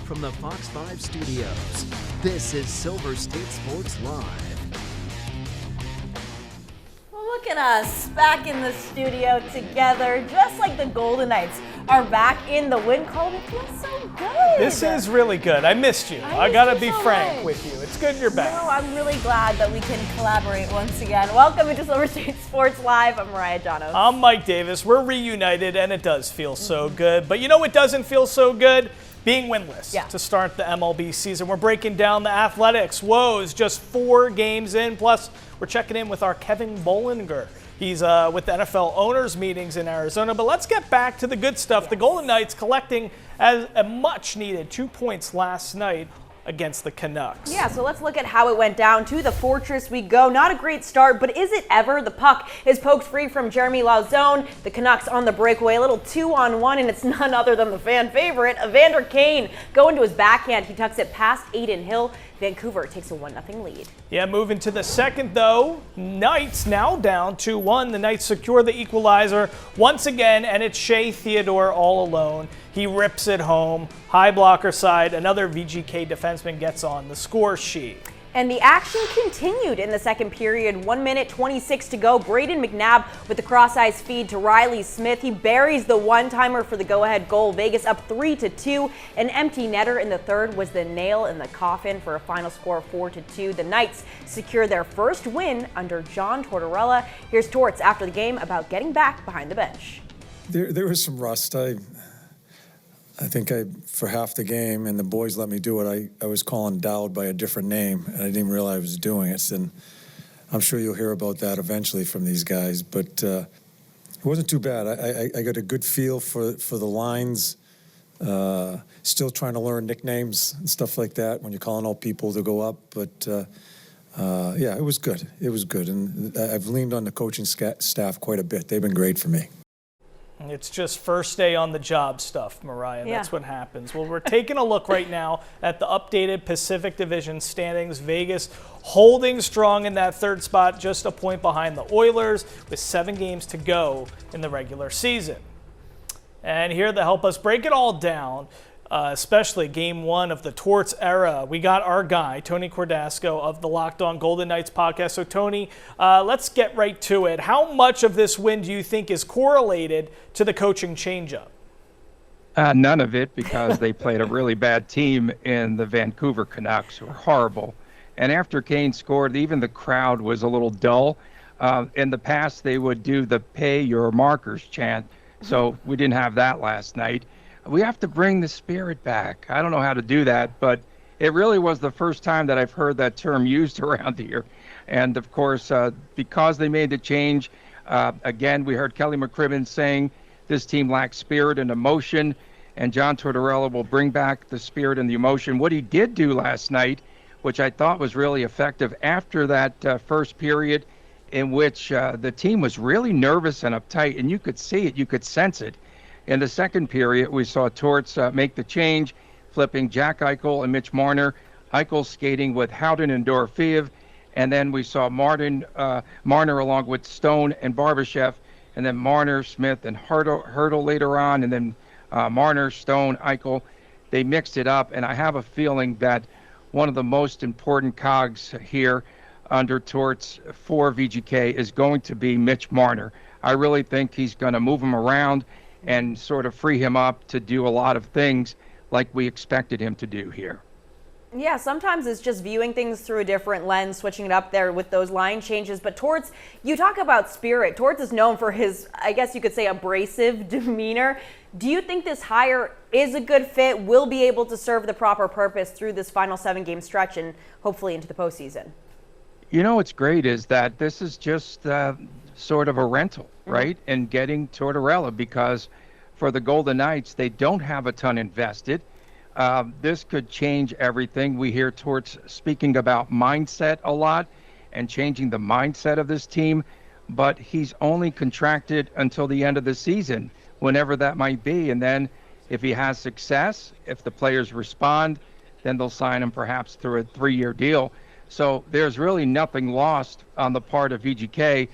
from the Fox 5 studios. This is Silver State Sports Live. Well, look at us back in the studio together, just like the Golden Knights are back in the win column. It feels so good. This is really good. I missed you. I gotta be frank with you. It's good you're back. No, I'm really glad that we can collaborate once again. Welcome into Silver State Sports Live. I'm Mariah Janos. I'm Mike Davis. We're reunited, and it does feel so good. But you know what doesn't feel so good? Being winless to start the MLB season. We're breaking down the Athletics' woes just 4 games in. Plus, we're checking in with our Kevin Bollinger. He's with the NFL owners meetings in Arizona. But let's get back to the good stuff. Yes. The Golden Knights collecting as a much-needed 2 points last night against the Canucks. Yeah, so let's look at how it went down. To the Fortress we go. Not a great start, but is it ever? The puck is poked free from Jeremy Lauzon. The Canucks on the breakaway, a little 2-on-1, and it's none other than the fan favorite, Evander Kane. Going to his backhand, he tucks it past Aiden Hill. Vancouver takes a 1-0 lead. Yeah, moving to the second, though. Knights now down 2-1. The Knights secure the equalizer once again, and it's Shea Theodore all alone. He rips it home. High blocker side. Another VGK defenseman gets on the score sheet. And the action continued in the second period. 1 minute, 26 to go. Braden McNabb with the cross-ice feed to Riley Smith. He buries the one-timer for the go-ahead goal. Vegas up 3-2. An empty netter in the third was the nail in the coffin for a final score of 4-2. The Knights secure their first win under John Tortorella. Here's Torts after the game about getting back behind the bench. There was some rust. I think for half the game, and the boys let me do it, I was calling Dowd by a different name, and I didn't even realize I was doing it. And I'm sure you'll hear about that eventually from these guys. But it wasn't too bad. I got a good feel for the lines. Still trying to learn nicknames and stuff like that when you're calling out people to go up. But, yeah, it was good. It was good. And I've leaned on the coaching staff quite a bit. They've been great for me. It's just first day on the job stuff, Mariah. That's what happens. Well, we're taking a look right now at the updated Pacific Division standings. Vegas holding strong in that third spot, just a point behind the Oilers with 7 games to go in the regular season. And here to help us break it all down, especially game 1 of the Torts era, we got our guy, Tony Cordasco of the Locked On Golden Knights podcast. So, Tony, let's get right to it. How much of this win do you think is correlated to the coaching changeup? None of it, because they played a really bad team in the Vancouver Canucks, who were horrible. And after Kane scored, even the crowd was a little dull. In the past, they would do the pay your markers chant. So we didn't have that last night. We have to bring the spirit back. I don't know how to do that, but it really was the first time that I've heard that term used around here. And, of course, because they made the change, again, we heard Kelly McCrimmon saying this team lacks spirit and emotion, and John Tortorella will bring back the spirit and the emotion. What he did do last night, which I thought was really effective after that first period in which the team was really nervous and uptight, and you could see it, you could sense it. In the second period, we saw Torts make the change, flipping Jack Eichel and Mitch Marner. Eichel skating with Howden and Dorofeev. And then we saw Marner along with Stone and Barbashev. And then Marner, Smith, and Hurdle later on. And then Marner, Stone, Eichel. They mixed it up. And I have a feeling that one of the most important cogs here under Torts for VGK is going to be Mitch Marner. I really think he's going to move him around and sort of free him up to do a lot of things like we expected him to do here. Yeah, sometimes it's just viewing things through a different lens, switching it up there with those line changes. But Torts, you talk about spirit. Torts is known for his, I guess you could say, abrasive demeanor. Do you think this hire is a good fit, will be able to serve the proper purpose through this final 7-game stretch and hopefully into the postseason? You know what's great is that this is just sort of a rental, right? And getting Tortorella, because for the Golden Knights, they don't have a ton invested. This could change everything. We hear Torts speaking about mindset a lot and changing the mindset of this team, but he's only contracted until the end of the season, whenever that might be. And then if he has success, if the players respond, then they'll sign him perhaps through a 3-year deal. So there's really nothing lost on the part of VGK.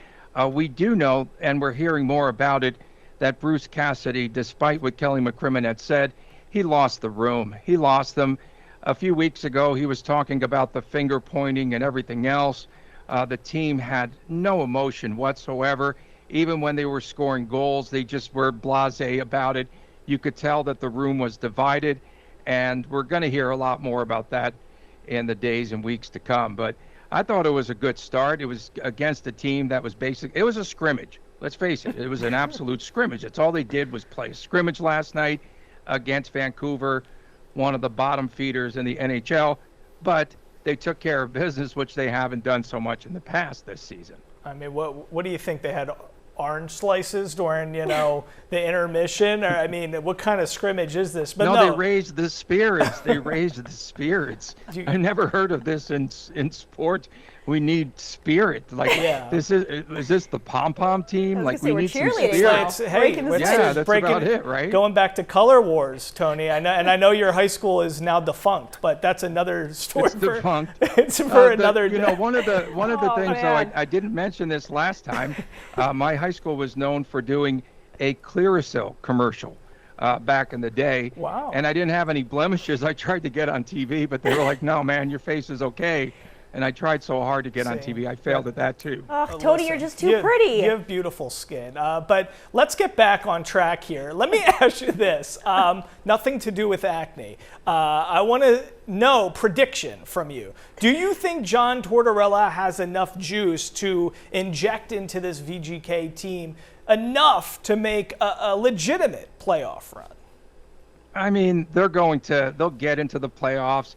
We do know, and we're hearing more about it, that Bruce Cassidy, despite what Kelly McCrimmon had said, he lost the room. He lost them. A few weeks ago, he was talking about the finger pointing and everything else. The team had no emotion whatsoever. Even when they were scoring goals, they just were blasé about it. You could tell that the room was divided, and we're going to hear a lot more about that in the days and weeks to come. But I thought it was a good start. It was against a team that was it was a scrimmage. Let's face it, it was an absolute scrimmage. That's all they did was play a scrimmage last night against Vancouver, one of the bottom feeders in the NHL. But they took care of business, which they haven't done so much in the past this season. I mean, what do you think? They had orange slices during, the intermission? Or, I mean, what kind of scrimmage is this? But no, they raised the spirits. They raised the spirits. I never heard of this in sports. We need spirit. Like, is this the pom-pom team? Like, we need some spirit. That's about it, right? Going back to Color Wars, Tony. I know your high school is now defunct, but that's another story. It's defunct. It's for another day. One of the things, though, I didn't mention this last time. My high school was known for doing a Clearasil commercial back in the day. Wow. And I didn't have any blemishes. I tried to get on TV, but they were like, "No, man, your face is okay." And I tried so hard to get on TV. I failed at that, too. Oh, Tony, you're just too pretty. You have beautiful skin. But let's get back on track here. Let me ask you this. Nothing to do with acne. I want to know prediction from you. Do you think John Tortorella has enough juice to inject into this VGK team enough to make a legitimate playoff run? I mean, they'll get into the playoffs.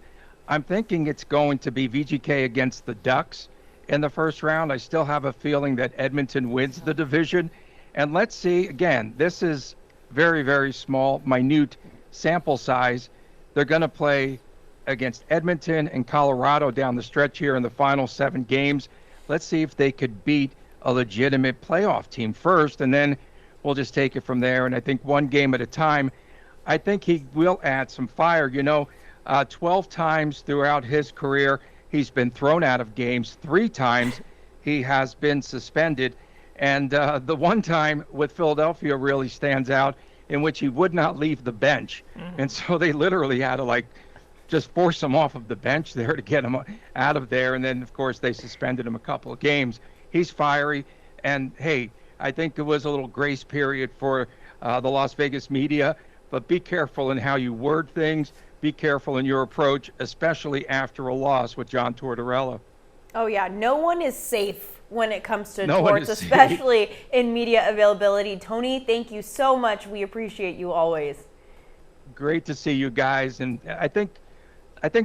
I'm thinking it's going to be VGK against the Ducks in the first round. I still have a feeling that Edmonton wins the division. And let's see, again, this is very, very small, minute sample size. They're going to play against Edmonton and Colorado down the stretch here in the final 7 games. Let's see if they could beat a legitimate playoff team first, and then we'll just take it from there. And I think one game at a time. I think he will add some fire. 12 times throughout his career, he's been thrown out of games. 3 times he has been suspended. And the one time with Philadelphia really stands out, in which he would not leave the bench. Mm-hmm. And so they literally had to just force him off of the bench there to get him out of there. And then, of course, they suspended him a couple of games. He's fiery. And, hey, I think it was a little grace period for the Las Vegas media. But be careful in how you word things. Be careful in your approach, especially after a loss with John Tortorella. Oh, yeah. No one is safe when it comes to torts, especially in media availability. Tony, thank you so much. We appreciate you always. Great to see you guys. And I think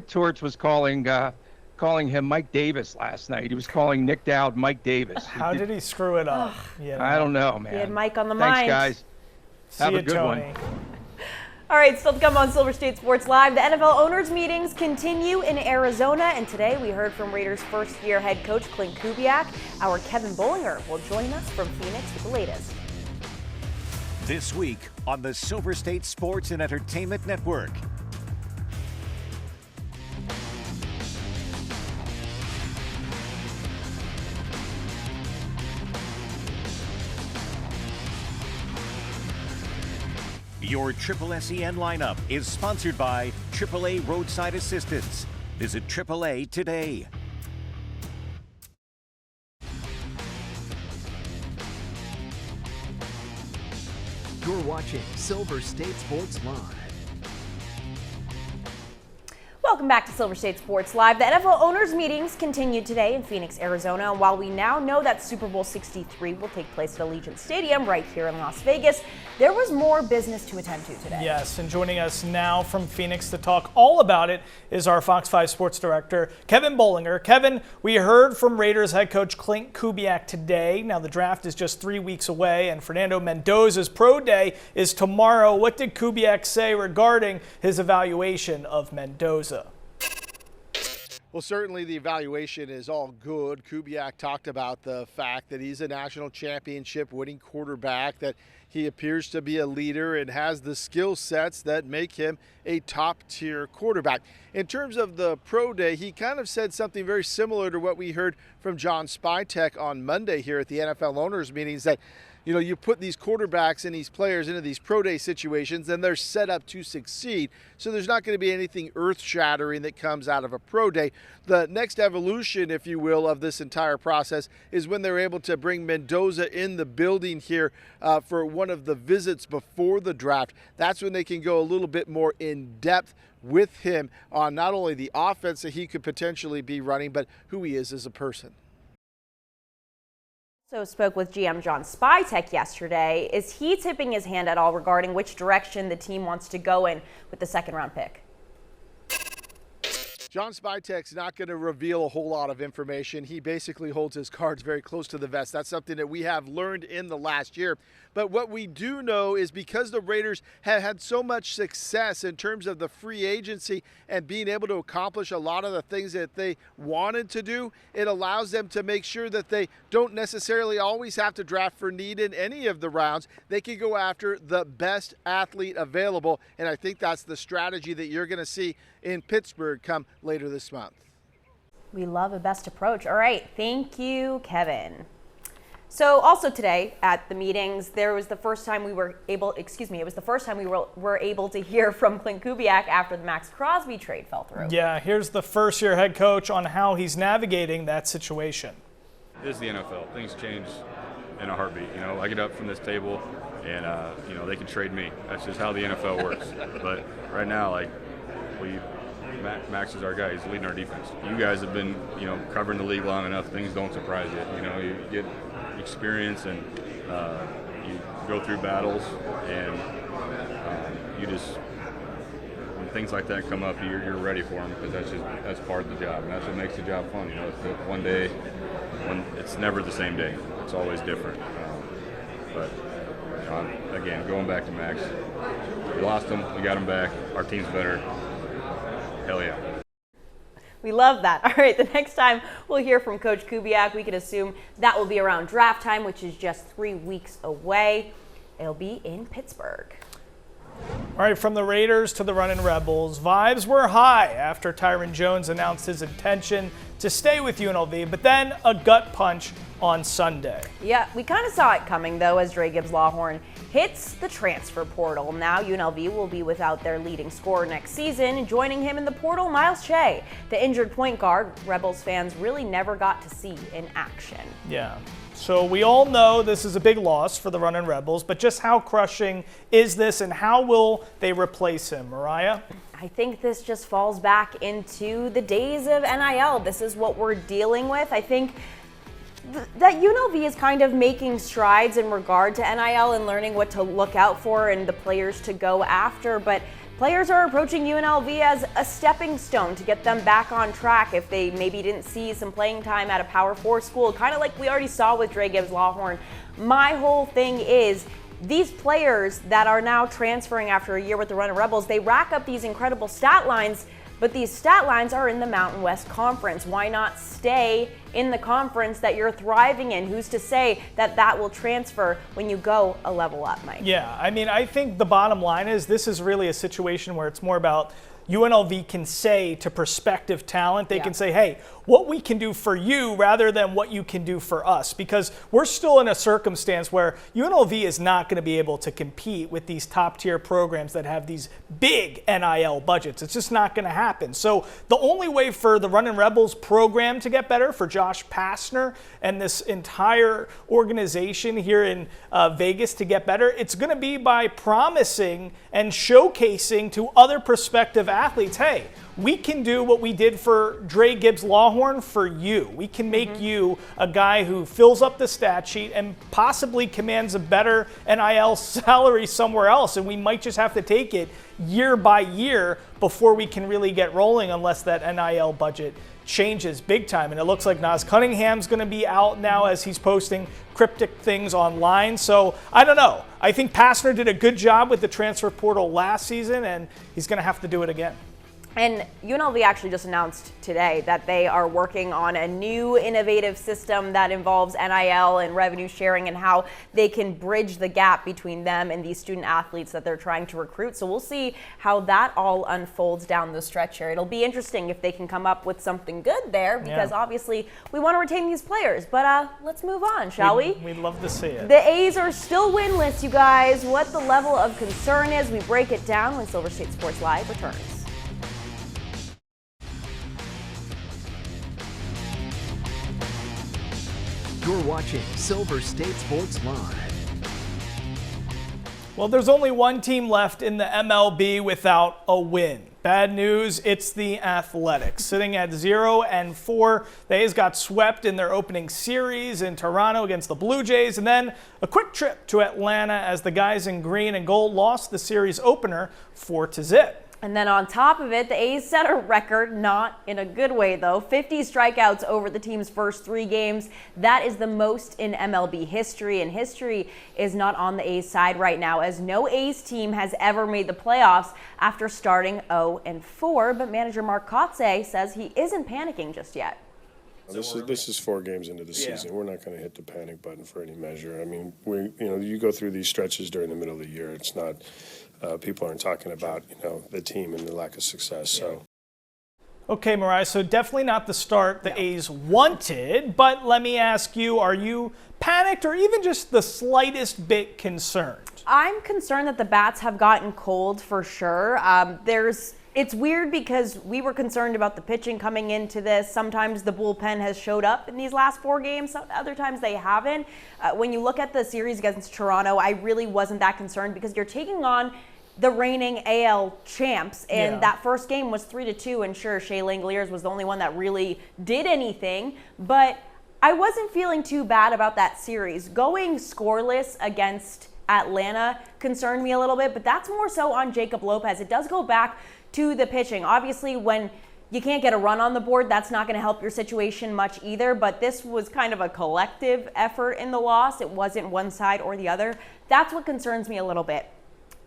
Torts was calling him Mike Davis last night. He was calling Nick Dowd Mike Davis. How did he screw it up? I don't know, man. He had Mike on the mind. Thanks, guys. Have a good one. All right, still to come on Silver State Sports Live. The NFL owners' meetings continue in Arizona, and today we heard from Raiders' first-year head coach Clint Kubiak. Our Kevin Bollinger will join us from Phoenix with the latest. This week on the Silver State Sports and Entertainment Network. Your Triple SEN lineup is sponsored by AAA Roadside Assistance. Visit AAA today. You're watching Silver State Sports Live. Welcome back to Silver State Sports Live. The NFL owners' meetings continue today in Phoenix, Arizona. And while we now know that Super Bowl 63 will take place at Allegiant Stadium right here in Las Vegas, there was more business to attend to today. Yes, and joining us now from Phoenix to talk all about it is our Fox 5 sports director, Kevin Bollinger. Kevin, we heard from Raiders head coach Clint Kubiak today. Now the draft is just 3 weeks away, and Fernando Mendoza's pro day is tomorrow. What did Kubiak say regarding his evaluation of Mendoza? Well, certainly the evaluation is all good. Kubiak talked about the fact that he's a national championship winning quarterback, that he appears to be a leader and has the skill sets that make him a top-tier quarterback. In terms of the pro day, he kind of said something very similar to what we heard from John Spytek on Monday here at the NFL owners meetings, that You know, you put these quarterbacks and these players into these pro day situations, and they're set up to succeed. So there's not going to be anything earth-shattering that comes out of a pro day. The next evolution, if you will, of this entire process is when they're able to bring Mendoza in the building here for one of the visits before the draft. That's when they can go a little bit more in depth with him on not only the offense that he could potentially be running, but who he is as a person. So spoke with GM John Spytek yesterday. Is he tipping his hand at all regarding which direction the team wants to go in with the second-round pick? John Spytek's not going to reveal a whole lot of information. He basically holds his cards very close to the vest. That's something that we have learned in the last year. But what we do know is because the Raiders have had so much success in terms of the free agency and being able to accomplish a lot of the things that they wanted to do, it allows them to make sure that they don't necessarily always have to draft for need in any of the rounds. They can go after the best athlete available, and I think that's the strategy that you're going to see in Pittsburgh come later this month. We love a best approach. All right, thank you, Kevin. So also today at the meetings, there was the first time we were able, it was the first time we were able to hear from Clint Kubiak after the Max Crosby trade fell through. Yeah, here's the first-year head coach on how he's navigating that situation. This is the NFL. Things change in a heartbeat. You know, I get up from this table and, you know, they can trade me. That's just how the NFL works. But right now, like, Max is our guy. He's leading our defense. You guys have been, you know, covering the league long enough. Things don't surprise you. You know, you get experience and you go through battles, and you just, when things like that come up, you're ready for them, because that's part of the job, and that's what makes the job fun. You know, it's one day when it's never the same day. It's always different. But you know, again, going back to Max, we lost him. We got him back. Our team's better. Hell yeah. We love that. All right, the next time we'll hear from Coach Kubiak, we can assume that will be around draft time, which is just 3 weeks away. It'll be in Pittsburgh. All right, from the Raiders to the Runnin' Rebels, vibes were high after Tyron Jones announced his intention to stay with UNLV, but then a gut punch on Sunday. Yeah, we kind of saw it coming, though, as Dre Gibbs-Lawhorn hits the transfer portal. Now UNLV will be without their leading scorer next season. Joining him in the portal, Miles Shea, the injured point guard Rebels fans really never got to see in action. Yeah. So we all know this is a big loss for the Runnin' Rebels, but just how crushing is this, and how will they replace him, Mariah? I think this just falls back into the days of NIL. This is what we're dealing with. I think that UNLV is kind of making strides in regard to NIL and learning what to look out for and the players to go after, but players are approaching UNLV as a stepping stone to get them back on track if they maybe didn't see some playing time at a Power 4 school, kind of like we already saw with Dre Gibbs-Lawhorn. My whole thing is these players that are now transferring after a year with the Runnin' Rebels, they rack up these incredible stat lines, but these stat lines are in the Mountain West Conference. Why not stay in the conference that you're thriving in? Who's to say that that will transfer when you go a level up, Mike? Yeah, I mean, I think the bottom line is this is really a situation where it's more about UNLV can say to prospective talent, they can say, hey, what we can do for you rather than what you can do for us, because we're still in a circumstance where UNLV is not going to be able to compete with these top tier programs that have these big NIL budgets. It's just not going to happen. So the only way for the Runnin' Rebels program to get better, for Josh Pastner and this entire organization here in Vegas to get better, it's going to be by promising and showcasing to other prospective athletes, hey, we can do what we did for Dre Gibbs-Lawhorn for you. We can make you a guy who fills up the stat sheet and possibly commands a better NIL salary somewhere else. And we might just have to take it year by year before we can really get rolling, unless that NIL budget changes big time. And it looks like Nas Cunningham's going to be out now as he's posting cryptic things online. So I don't know. I think Pastner did a good job with the transfer portal last season, and he's going to have to do it again. And UNLV actually just announced today that they are working on a new innovative system that involves NIL and revenue sharing and how they can bridge the gap between them and these student athletes that they're trying to recruit. So we'll see how that all unfolds down the stretch here. It'll be interesting if they can come up with something good there, because obviously we want to retain these players. But let's move on, shall we? We'd love to see it. The A's are still winless, you guys. What the level of concern is, we break it down when Silver State Sports Live returns. You're watching Silver State Sports Live. Well, there's only one team left in the MLB without a win. Bad news, it's the Athletics. Sitting at 0-4, the A's got swept in their opening series in Toronto against the Blue Jays, and then a quick trip to Atlanta as the guys in green and gold lost the series opener 4-0. And then on top of it, the A's set a record, not in a good way though, 50 strikeouts over the team's first 3 games. That is the most in MLB history, and history is not on the A's side right now, as no A's team has ever made the playoffs after starting 0-4. But manager Mark Kotze says he isn't panicking just yet. This is 4 games into the season. We're not going to hit the panic button for any measure. I mean, you go through these stretches during the middle of the year. It's not people aren't talking about the team and the lack of success. So. Okay, Mariah. So definitely not the start the A's wanted. But let me ask you: are you panicked or even just the slightest bit concerned? I'm concerned that the bats have gotten cold for sure. It's weird because we were concerned about the pitching coming into this. Sometimes the bullpen has showed up in these last 4 games. Other times they haven't. When you look at the series against Toronto, I really wasn't that concerned because you're taking on the reigning AL champs, and that first game was 3-2, and sure, Shea Langoliers was the only one that really did anything, but I wasn't feeling too bad about that series. Going scoreless against Atlanta concerned me a little bit, but that's more so on Jacob Lopez. It does go back to the pitching. Obviously, when you can't get a run on the board, that's not going to help your situation much either, but this was kind of a collective effort in the loss. It wasn't one side or the other. That's what concerns me a little bit.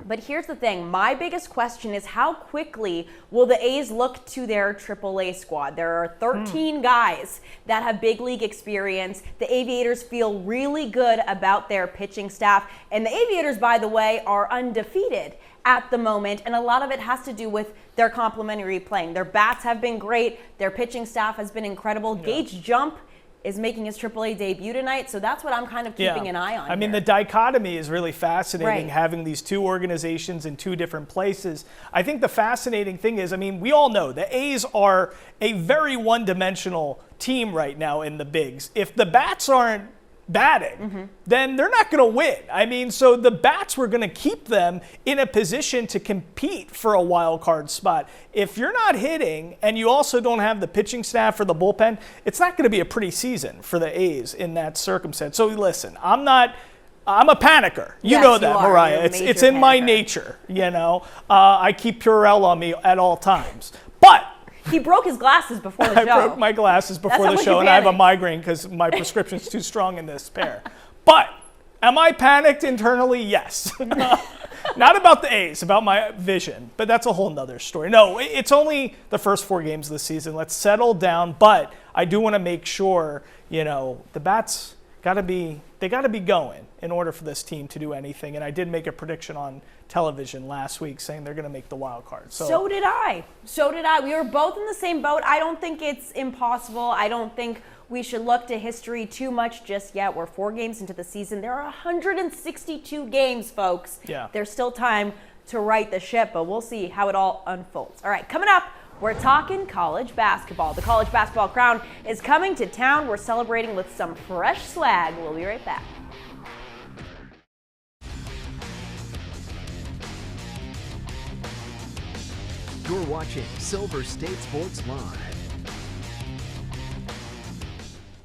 But here's the thing. My biggest question is how quickly will the A's look to their AAA squad? There are 13 guys that have big league experience. The Aviators feel really good about their pitching staff. And the Aviators, by the way, are undefeated at the moment. And a lot of it has to do with their complementary playing. Their bats have been great. Their pitching staff has been incredible. Gage Jump is making his AAA debut tonight, so that's what I'm kind of keeping an eye on. I mean, the dichotomy is really fascinating, having these 2 organizations in 2 different places. I think the fascinating thing is, I mean, we all know the A's are a very one-dimensional team right now in the bigs. If the bats aren't batting, then they're not going to win. I mean, so the bats were going to keep them in a position to compete for a wild card spot. If you're not hitting and you also don't have the pitching staff or the bullpen, it's not going to be a pretty season for the A's in that circumstance. So listen, I'm a panicker. You know that, Mariah. It's in my nature, I keep Purell on me at all times. But he broke his glasses before the show. I broke my glasses before the show, and I have a migraine because my prescription's too strong in this pair. But am I panicked internally? Yes. Not about the A's, about my vision, but that's a whole nother story. No, it's only the first 4 games of the season. Let's settle down, but I do want to make sure, the bats got to be going in order for this team to do anything. And I did make a prediction on television last week saying they're going to make the wild card. So did I. We were both in the same boat. I don't think it's impossible. I don't think we should look to history too much just yet. We're 4 games into the season. There are 162 games, folks. Yeah. There's still time to right the ship, but we'll see how it all unfolds. All right, coming up, we're talking college basketball. The college basketball crown is coming to town. We're celebrating with some fresh swag. We'll be right back. You're watching Silver State Sports Live.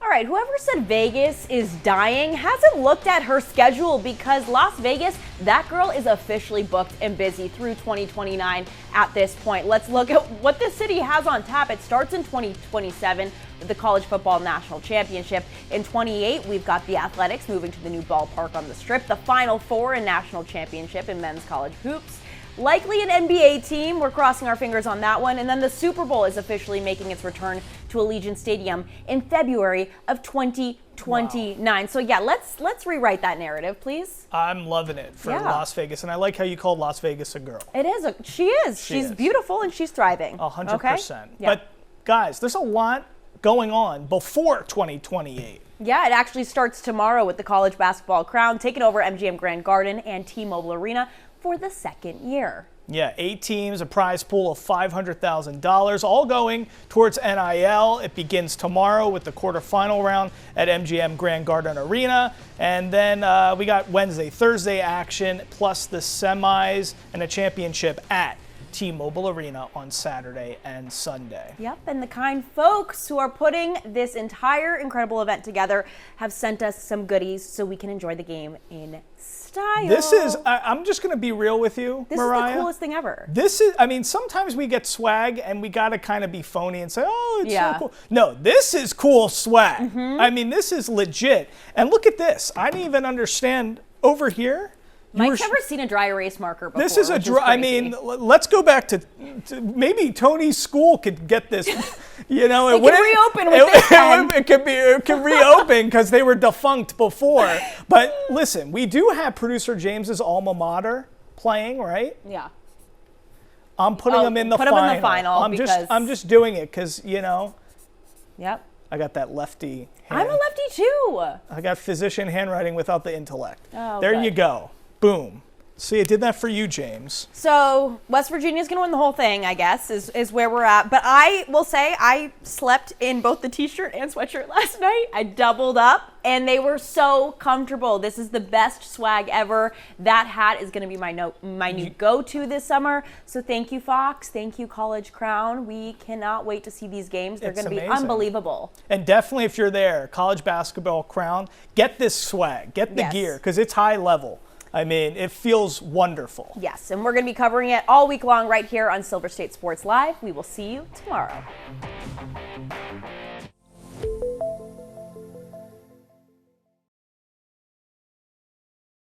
All right, whoever said Vegas is dying hasn't looked at her schedule, because Las Vegas, that girl is officially booked and busy through 2029 at this point. Let's look at what this city has on tap. It starts in 2027 with the College Football National Championship. In 28, we've got the Athletics moving to the new ballpark on the Strip, the Final Four and National Championship in men's college hoops. Likely an NBA team. We're crossing our fingers on that one. And then the Super Bowl is officially making its return to Allegiant Stadium in February of 2029. Wow. So yeah, let's rewrite that narrative, please. I'm loving it for Las Vegas, and I like how you called Las Vegas a girl. It is. She's beautiful and she's thriving. 100%. Okay? Yeah. But guys, there's a lot going on before 2028. Yeah, it actually starts tomorrow with the College Basketball Crown taking over MGM Grand Garden and T-Mobile Arena for the second year. Yeah, 8 teams, a prize pool of $500,000, all going towards NIL. It begins tomorrow with the quarterfinal round at MGM Grand Garden Arena. And then we got Wednesday, Thursday action, plus the semis and a championship at T-Mobile Arena on Saturday and Sunday. Yep, and the kind folks who are putting this entire incredible event together have sent us some goodies so we can enjoy the game in style. This is, I'm just going to be real with you, Mariah. This is the coolest thing ever. This is, I mean, sometimes we get swag and we got to kind of be phony and say, oh, it's so cool. No, this is cool swag. Mm-hmm. I mean, this is legit. And look at this. I didn't even understand over here. Mike's never seen a dry erase marker before. This is a dry, I mean, let's go back to maybe Tony's school could get this, you know. It can reopen with this pen. It could reopen because they were defunct before. But listen, we do have producer James's alma mater playing, right? Yeah. I'm putting them in the final. Put them in the final I'm just doing it because, you know. Yep. I got that lefty hand. I'm a lefty too. I got physician handwriting without the intellect. Oh, there good. you go. Boom. See, I did that for you, James. So West Virginia's going to win the whole thing, I guess, is where we're at. But I will say I slept in both the T-shirt and sweatshirt last night. I doubled up, and they were so comfortable. This is the best swag ever. That hat is going to be my new go-to this summer. So thank you, Fox. Thank you, College Crown. We cannot wait to see these games. They're going to be unbelievable. And definitely, if you're there, College Basketball Crown, get this swag. Get the gear, because it's high level. I mean, it feels wonderful. Yes, and we're going to be covering it all week long right here on Silver State Sports Live. We will see you tomorrow.